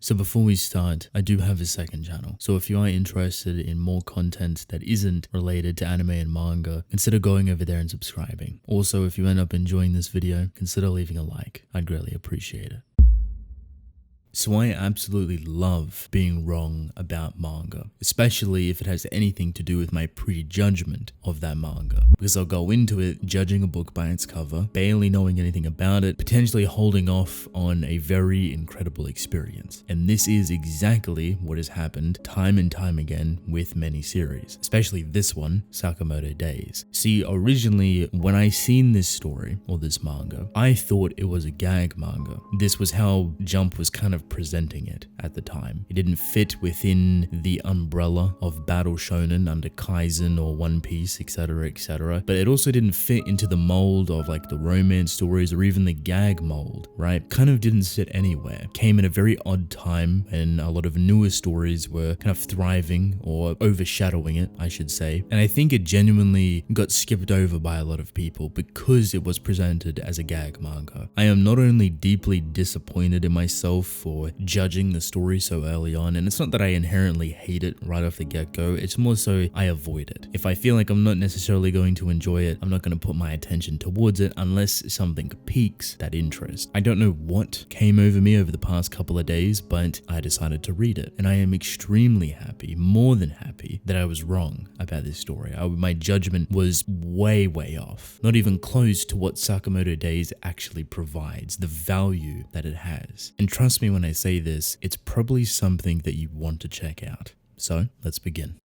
So before we start, I do have a second channel. So if you are interested in more content that isn't related to anime and manga, consider going over there and subscribing. Also, if you end up enjoying this video, consider leaving a like. I'd greatly appreciate it. So I absolutely love being wrong about manga, especially if it has anything to do with my prejudgment of that manga. Because I'll go into it judging a book by its cover, barely knowing anything about it, potentially holding off on a very incredible experience. And this is exactly what has happened time and time again with many series, especially this one, Sakamoto Days. See, originally when I seen this story, or this manga, I thought it was a gag manga. This was how Jump was kind of presenting it at the time. It didn't fit within the umbrella of battle shonen under Kaizen or One Piece, etc, etc, but it also didn't fit into the mold of like the romance stories or even the gag mold, right? Kind of didn't sit anywhere. Came at a very odd time and a lot of newer stories were kind of thriving or overshadowing it, I should say. And I think it genuinely got skipped over by a lot of people because it was presented as a gag manga. I am not only deeply disappointed in myself for judging the story so early on, and it's not that I inherently hate it right off the get-go, it's more so I avoid it. If I feel like I'm not necessarily going to enjoy it, I'm not going to put my attention towards it unless something piques that interest. I don't know what came over me over the past couple of days, but I decided to read it, and I am extremely happy, more than happy, that I was wrong about this story. My judgment was way off, not even close to what Sakamoto Days actually provides, the value that it has. And trust me when I say this, it's probably something that you want to check out. So let's begin.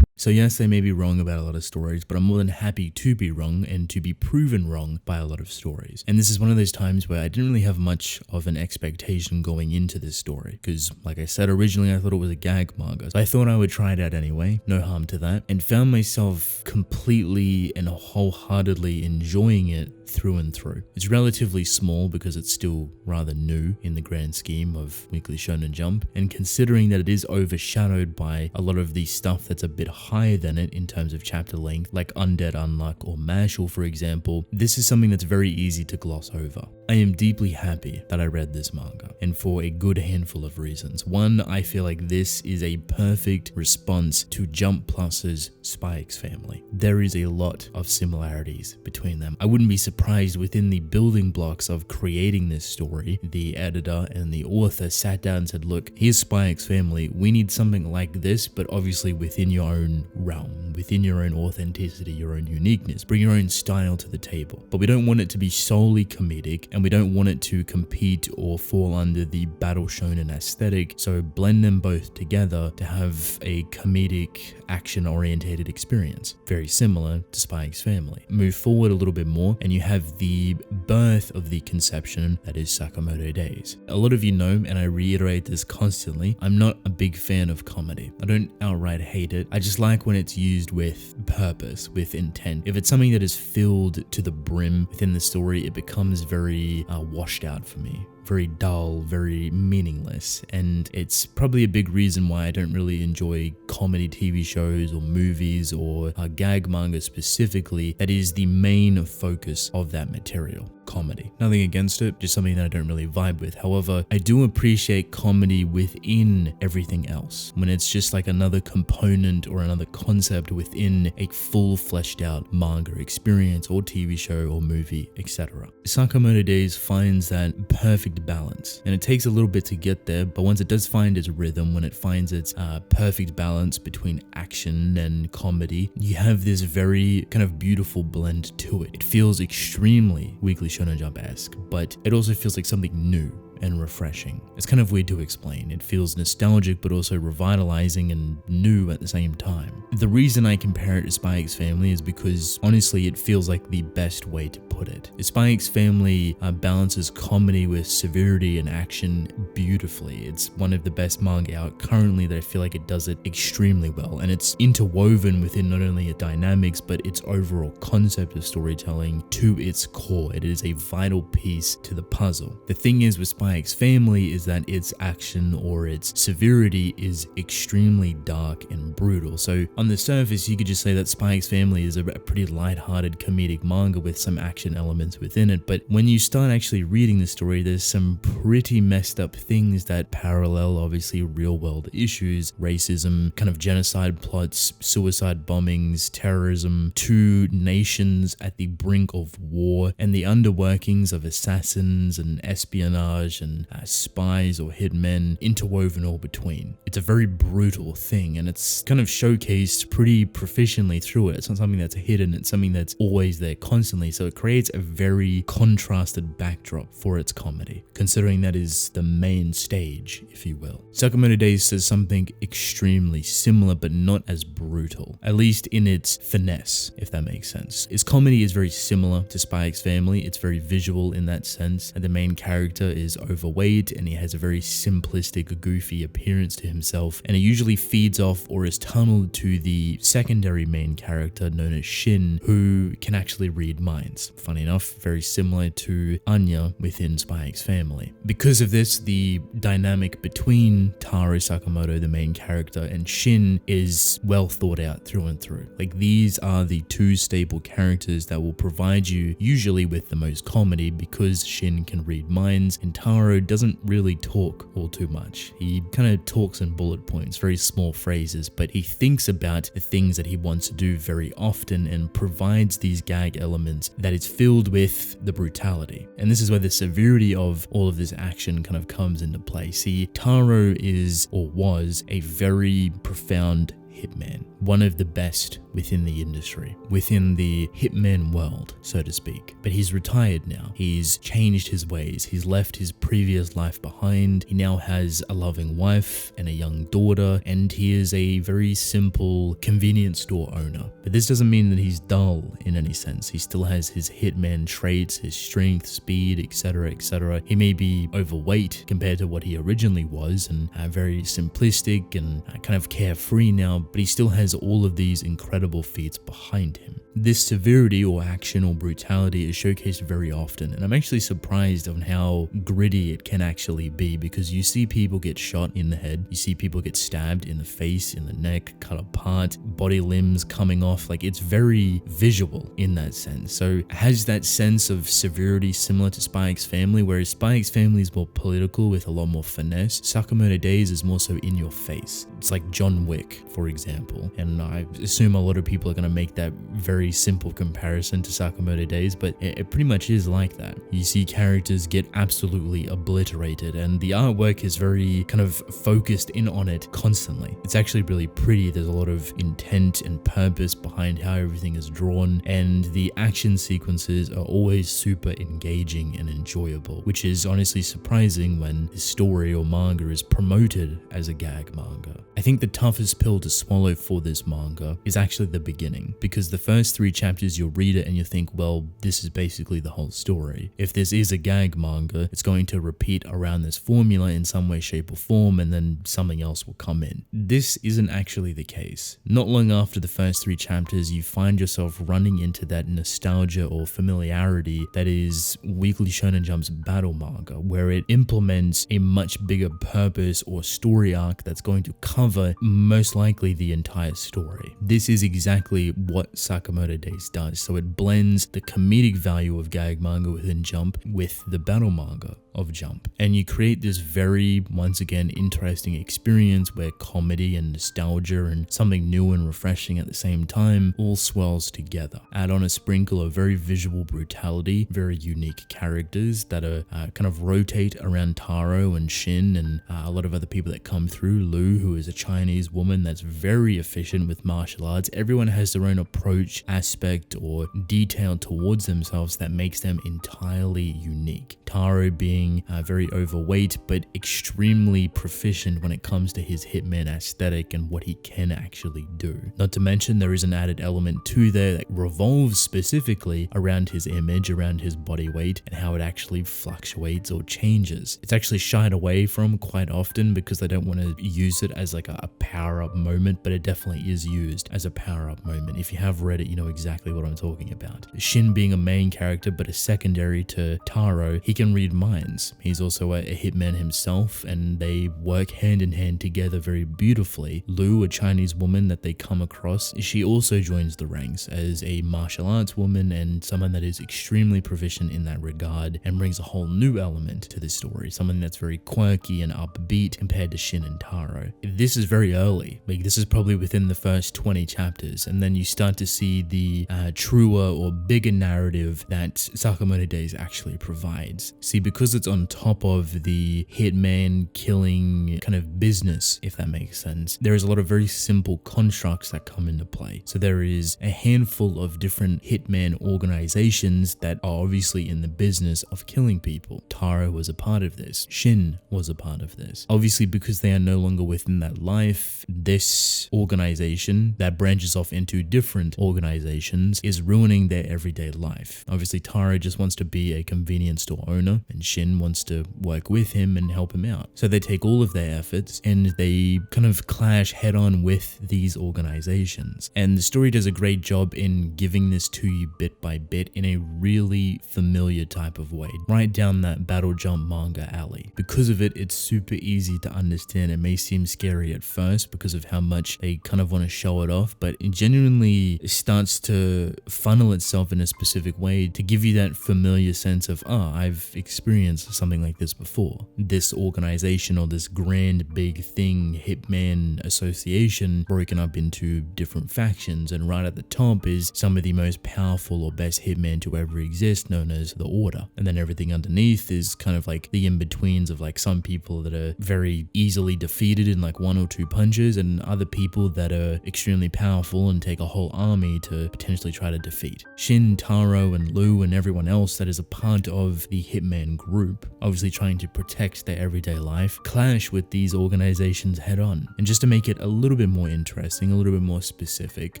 So yes, I may be wrong about a lot of stories, but I'm more than happy to be wrong and to be proven wrong by a lot of stories. And this is one of those times where I didn't really have much of an expectation going into this story, because like I said, originally I thought it was a gag manga. So I thought I would try it out anyway, no harm to that, and found myself completely and wholeheartedly enjoying it through and through. It's relatively small because it's still rather new in the grand scheme of Weekly Shonen Jump, and considering that it is overshadowed by a lot of the stuff that's a bit higher than it in terms of chapter length, like Undead Unluck or Mashal for example, this is something that's very easy to gloss over. I am deeply happy that I read this manga, and for a good handful of reasons. One, I feel like this is a perfect response to Jump Plus's Spy X Family. There is a lot of similarities between them. I wouldn't be surprised within the building blocks of creating this story, the editor and the author sat down and said, look, here's Spy X Family, we need something like this, but obviously within your own realm, within your own authenticity, your own uniqueness, bring your own style to the table. But we don't want it to be solely comedic, and we don't want it to compete or fall under the battle shonen aesthetic, so blend them both together to have a comedic, action-orientated experience, very similar to Spy X Family. Move forward a little bit more, and you have the birth of the conception that is Sakamoto Days. A lot of you know, and I reiterate this constantly, I'm not a big fan of comedy. I don't outright hate it, I just like when it's used with purpose, with intent. If it's something that is filled to the brim within the story, it becomes very washed out for me. Very dull, very meaningless, and it's probably a big reason why I don't really enjoy comedy TV shows or movies or gag manga specifically that is the main focus of that material. Comedy. Nothing against it, just something that I don't really vibe with. However, I do appreciate comedy within everything else, when it's just like another component or another concept within a full fleshed out manga experience or TV show or movie, etc. Sakamoto Days finds that perfect balance, and it takes a little bit to get there, but once it does find its rhythm, when it finds its perfect balance between action and comedy, you have this very kind of beautiful blend to it. It feels extremely Weekly Shonen Jump-esque, but it also feels like something new and refreshing. It's kind of weird to explain. It feels nostalgic but also revitalizing and new at the same time. The reason I compare it to Spy X Family is because honestly it feels like the best way to put it. Spy X Family balances comedy with severity and action beautifully. It's one of the best manga out currently that I feel like it does it extremely well, and it's interwoven within not only its dynamics but its overall concept of storytelling to its core. It is a vital piece to the puzzle. The thing is with Spy X Family is that its action or its severity is extremely dark and brutal. So on the surface you could just say that Spy X Family is a pretty light-hearted comedic manga with some action action elements within it, but when you start actually reading the story, there's some pretty messed up things that parallel obviously real world issues, racism, kind of genocide plots, suicide bombings, terrorism, two nations at the brink of war, and the underworkings of assassins and espionage and spies or hitmen interwoven all between. It's a very brutal thing, and it's kind of showcased pretty proficiently through it. It's not something that's hidden, it's something that's always there constantly, so it creates a very contrasted backdrop for its comedy, considering that is the main stage, if you will. Sakamoto Days says something extremely similar, but not as brutal, at least in its finesse, if that makes sense. Its comedy is very similar to Spy X Family. It's very visual in that sense, and the main character is overweight and he has a very simplistic, goofy appearance to himself, and it usually feeds off or is tunneled to the secondary main character known as Shin, who can actually read minds. Funny enough, very similar to Anya within Spy X Family. Because of this, the dynamic between Taro Sakamoto, the main character, and Shin is well thought out through and through. Like, these are the two staple characters that will provide you usually with the most comedy, because Shin can read minds and Taro doesn't really talk all too much. He kind of talks in bullet points, very small phrases, but he thinks about the things that he wants to do very often and provides these gag elements that is filled with the brutality. And this is where the severity of all of this action kind of comes into play. See, Taro is, or was, a very profound hitman, one of the best within the industry, within the hitman world, so to speak. But he's retired now. He's changed his ways. He's left his previous life behind. He now has a loving wife and a young daughter, and he is a very simple convenience store owner. But this doesn't mean that he's dull in any sense. He still has his hitman traits, his strength, speed, etc., etc. He may be overweight compared to what he originally was, and very simplistic and kind of carefree now, but he still has all of these incredible feats behind him. This severity or action or brutality is showcased very often, and I'm actually surprised on how gritty it can actually be, because you see people get shot in the head, you see people get stabbed in the face, in the neck, cut apart, body limbs coming off. Like, it's very visual in that sense. So it has that sense of severity similar to Spy X Family, whereas Spy X Family is more political with a lot more finesse. Sakamoto Days is more so in your face. It's like John Wick, for example, and I assume a lot of people are going to make that very simple comparison to Sakamoto Days, but it pretty much is like that. You see characters get absolutely obliterated, and the artwork is very kind of focused in on it constantly. It's actually really pretty. There's a lot of intent and purpose behind how everything is drawn, and the action sequences are always super engaging and enjoyable, which is honestly surprising when the story or manga is promoted as a gag manga. I think the toughest pill to swallow for this manga is actually the beginning, because the first 3 chapters you'll read it and you think, well, this is basically the whole story. If this is a gag manga, it's going to repeat around this formula in some way, shape or form, and then something else will come in. This isn't actually the case. Not long after the first 3 chapters, you find yourself running into that nostalgia or familiarity that is Weekly Shonen Jump's battle manga, where it implements a much bigger purpose or story arc that's going to cover most likely the entire story. This is exactly what Sakamoto Days does. So it blends the comedic value of gag manga within Jump with the battle manga of Jump, and you create this very, once again, interesting experience where comedy and nostalgia and something new and refreshing at the same time all swirls together. Add on a sprinkle of very visual brutality, very unique characters that are kind of rotate around Taro and Shin, and a lot of other people that come through. Lu, who is a Chinese woman that's very efficient with martial arts. Everyone has their own approach, aspect, or detail towards themselves that makes them entirely unique. Taro being very overweight but extremely proficient when it comes to his hitman aesthetic and what he can actually do. Not to mention, there is an added element to there that revolves specifically around his image, around his body weight, and how it actually fluctuates or changes. It's actually shied away from quite often because they don't want to use it as like a power-up moment, but it definitely is used as a power-up moment. If you have read it, you know exactly what I'm talking about. Shin being a main character but a secondary to Taro, he can can read minds. He's also a hitman himself, and they work hand in hand together very beautifully. Lu, a Chinese woman that they come across, she also joins the ranks as a martial arts woman and someone that is extremely proficient in that regard and brings a whole new element to the story, someone that's very quirky and upbeat compared to Shin and Taro. This is very early, like this is probably within the first 20 chapters, and then you start to see the truer or bigger narrative that Sakamoto Days actually provides. See, because it's on top of the hitman killing kind of business, if that makes sense, there is a lot of very simple constructs that come into play. So there is a handful of different hitman organizations that are obviously in the business of killing people. Taro was a part of this. Shin was a part of this. Obviously, because they are no longer within that life, this organization that branches off into different organizations is ruining their everyday life. Obviously, Taro just wants to be a convenience store owner, and Shin wants to work with him and help him out. So they take all of their efforts and they kind of clash head on with these organizations. And the story does a great job in giving this to you bit by bit in a really familiar type of way, right down that battle jump manga alley. Because of it, it's super easy to understand. It may seem scary at first because of how much they kind of want to show it off, but it genuinely starts to funnel itself in a specific way to give you that familiar sense of, I've experienced something like this before. This organization or this grand big thing, Hitman Association, broken up into different factions, and right at the top is some of the most powerful or best hitman to ever exist, known as the Order. And then everything underneath is kind of like the in-betweens of like some people that are very easily defeated in like 1 or 2 punches, and other people that are extremely powerful and take a whole army to potentially try to defeat. Shin, Taro, and Lu, and everyone else that is a part of the hitman group, obviously trying to protect their everyday life, clash with these organizations head on. And just to make it a little bit more interesting, a little bit more specific,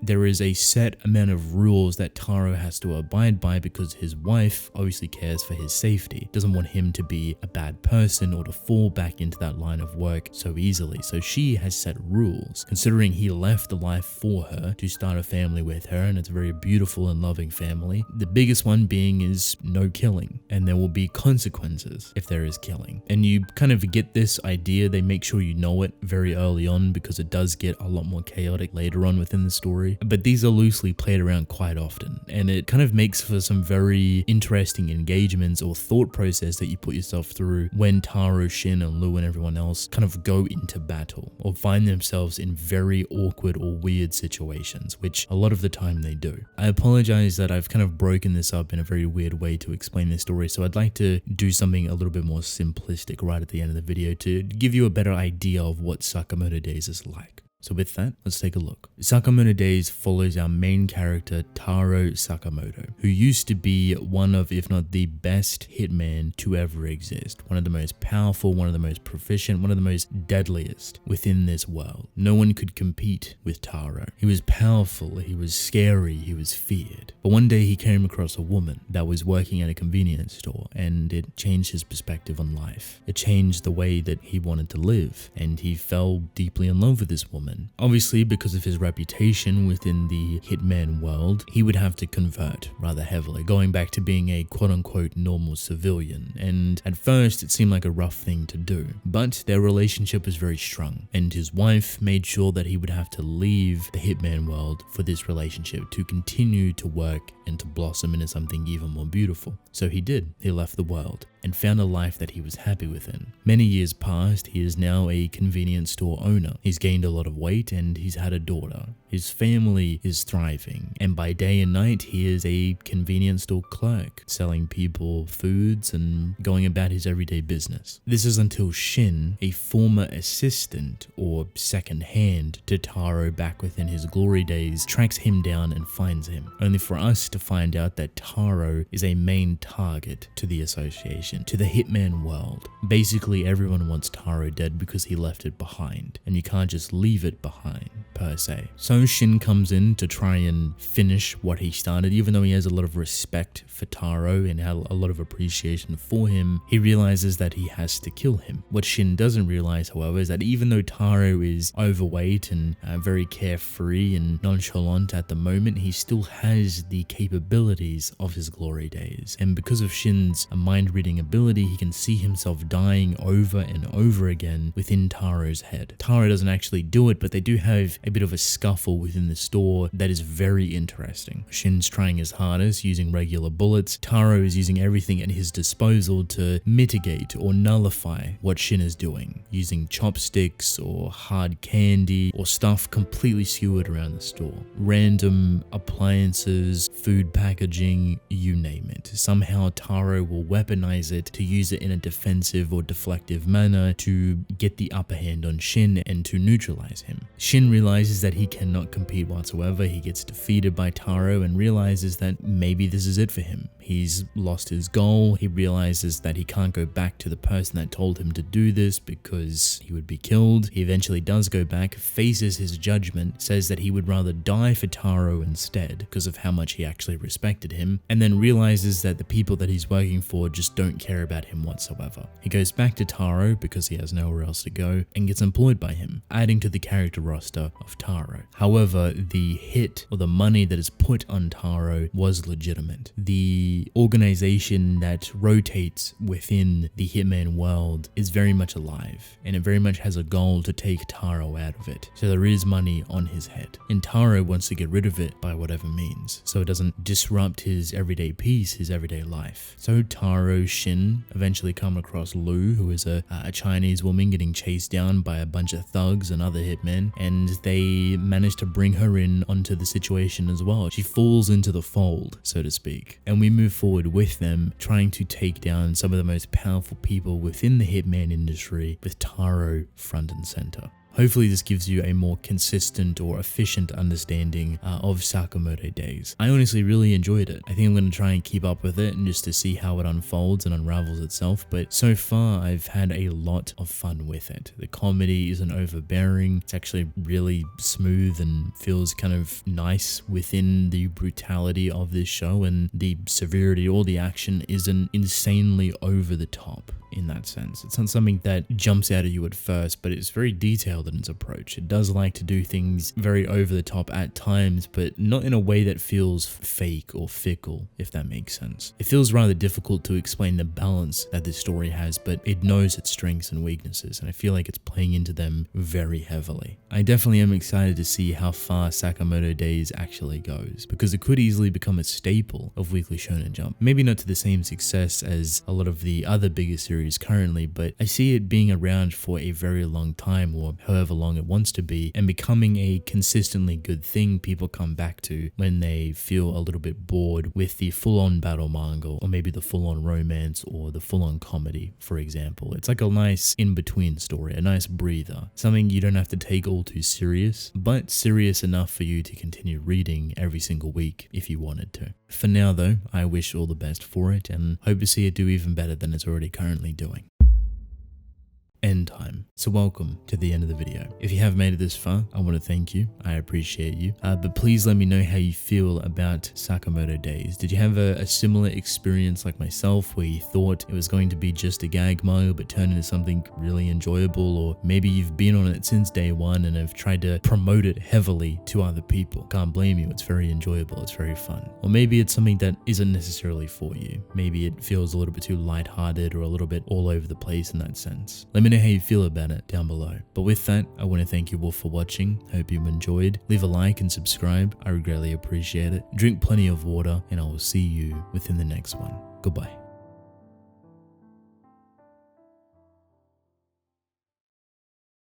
there is a set amount of rules that Taro has to abide by because his wife obviously cares for his safety, doesn't want him to be a bad person or to fall back into that line of work so easily. So she has set rules, considering he left the life for her to start a family with her, and it's a very beautiful and loving family. The biggest one being is no killing, and there will be consequences if there is killing. And you kind of get this idea, they make sure you know it very early on because it does get a lot more chaotic later on within the story, but these are loosely played around quite often, and it kind of makes for some very interesting engagements or thought process that you put yourself through when Taro, Shin, and Lu and everyone else kind of go into battle or find themselves in very awkward or weird situations, which a lot of the time they do. I apologize that I've kind of broken this up in a very weird way to explain this story, so I'd like to do something a little bit more simplistic right at the end of the video to give you a better idea of what Sakamoto Days is like. So with that, let's take a look. Sakamoto Days follows our main character Taro Sakamoto, who used to be one of, if not the best hitman to ever exist. One of the most powerful, one of the most proficient, one of the most deadliest within this world. No one could compete with Taro. He was powerful, he was scary, he was feared. But one day he came across a woman that was working at a convenience store, and it changed his perspective on life. It changed the way that he wanted to live, and he fell deeply in love with this woman. Obviously, because of his reputation within the hitman world, he would have to convert rather heavily, going back to being a quote-unquote normal civilian. And at first, it seemed like a rough thing to do, but their relationship was very strong, and his wife made sure that he would have to leave the hitman world for this relationship to continue to work and to blossom into something even more beautiful. So he did. He left the world and found a life that he was happy within. Many years passed, he is now a convenience store owner. He's gained a lot of weight and he's had a daughter. His family is thriving, and by day and night he is a convenience store clerk, selling people foods and going about his everyday business. This is until Shin, a former assistant or second hand to Taro back within his glory days, tracks him down and finds him, only for us to find out that Taro is a main target to the association, to the hitman world. Basically, everyone wants Taro dead because he left it behind, and you can't just leave it behind, per se. So Shin comes in to try and finish what he started. Even though he has a lot of respect for Taro and had a lot of appreciation for him, he realizes that he has to kill him. What Shin doesn't realize, however, is that even though Taro is overweight and very carefree and nonchalant at the moment, he still has the capabilities of his glory days. And because of Shin's mind-reading healing ability, he can see himself dying over and over again within Taro's head. Taro doesn't actually do it, but they do have a bit of a scuffle within the store that is very interesting. Shin's trying his hardest using regular bullets. Taro is using everything at his disposal to mitigate or nullify what Shin is doing, using chopsticks or hard candy or stuff completely skewered around the store. Random appliances, food packaging, you name it. Somehow Taro will weaponize it to use it in a defensive or deflective manner to get the upper hand on Shin and to neutralize him. Shin realizes that he cannot compete whatsoever. He gets defeated by Taro and realizes that maybe this is it for him. He's lost his goal. He realizes that he can't go back to the person that told him to do this because he would be killed. He eventually does go back, faces his judgment, says that he would rather die for Taro instead because of how much he actually respected him, and then realizes that the people that he's working for just don't care about him whatsoever. He goes back to Taro because he has nowhere else to go and gets employed by him, adding to the character roster of Taro. However, the hit or the money that is put on Taro was legitimate. The organization that rotates within the Hitman world is very much alive, and it very much has a goal to take Taro out of it. So there is money on his head, and Taro wants to get rid of it by whatever means, so it doesn't disrupt his everyday peace, his everyday life. So Taro, Shin eventually come across Lu, who is a Chinese woman getting chased down by a bunch of thugs and other hitmen, and they manage to bring her in onto the situation as well. She falls into the fold, so to speak, and we move forward with them, trying to take down some of the most powerful people within the hitman industry with Taro front and center. Hopefully this gives you a more consistent or efficient understanding of Sakamoto Days. I honestly really enjoyed it. I think I'm going to try and keep up with it and just to see how it unfolds and unravels itself, but so far I've had a lot of fun with it. The comedy isn't overbearing, it's actually really smooth and feels kind of nice within the brutality of this show, and the severity or the action isn't insanely over the top. In that sense, it's not something that jumps out at you at first, but it's very detailed in its approach. It does like to do things very over the top at times, but not in a way that feels fake or fickle, if that makes sense. It feels rather difficult to explain the balance that this story has, but it knows its strengths and weaknesses, and I feel like it's playing into them very heavily. I definitely am excited to see how far Sakamoto Days actually goes, because it could easily become a staple of Weekly Shonen Jump. Maybe not to the same success as a lot of the other bigger series currently, but I see it being around for a very long time, or however long it wants to be, and becoming a consistently good thing people come back to when they feel a little bit bored with the full-on battle manga, or maybe the full-on romance or the full-on comedy, for example. It's like a nice in-between story, a nice breather, something you don't have to take all too serious, but serious enough for you to continue reading every single week if you wanted to. For now though, I wish all the best for it and hope to see it do even better than it's already currently doing. Endtime. So welcome to the end of the video. If you have made it this far, I want to thank you. I appreciate you. But please let me know how you feel about Sakamoto Days. Did you have a similar experience like myself where you thought it was going to be just a gag manga but turned into something really enjoyable, or maybe you've been on it since day one and have tried to promote it heavily to other people? Can't blame you. It's very enjoyable. It's very fun. Or maybe it's something that isn't necessarily for you. Maybe it feels a little bit too lighthearted or a little bit all over the place in that sense. Let me know how you feel about it down below. But with that, I want to thank you all for watching. I hope you enjoyed. Leave a like and subscribe. I would greatly appreciate it. Drink plenty of water, and I will see you within the next one. Goodbye.